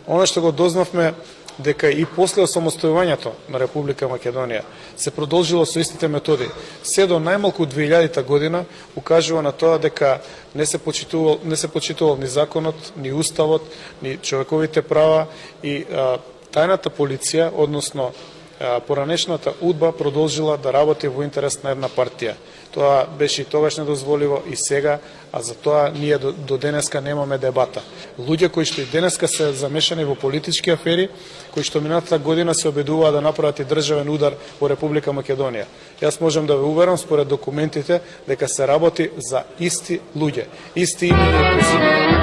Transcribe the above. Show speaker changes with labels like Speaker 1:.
Speaker 1: Оно што го дознавме дека и после осамостојувањето на Република Македонија се продолжило со истите методи. Се до најмалку 2000 година укажува на тоа дека не се почитувал ни законот, ни уставот, ни човековите права и тајната полиција, односно поранешната УДБА продолжила да работи во интерес на една партија. Тоа беше и тогаш недозволиво и сега, а за тоа ние до денеска немаме дебата. Луѓе кои што и денеска се замешани во политички афери, кои што минатата година се обидуваа да направат и државен удар во Република Македонија. Јас можам да ве уверам според документите дека се работи за исти луѓе, исти имена и презимена.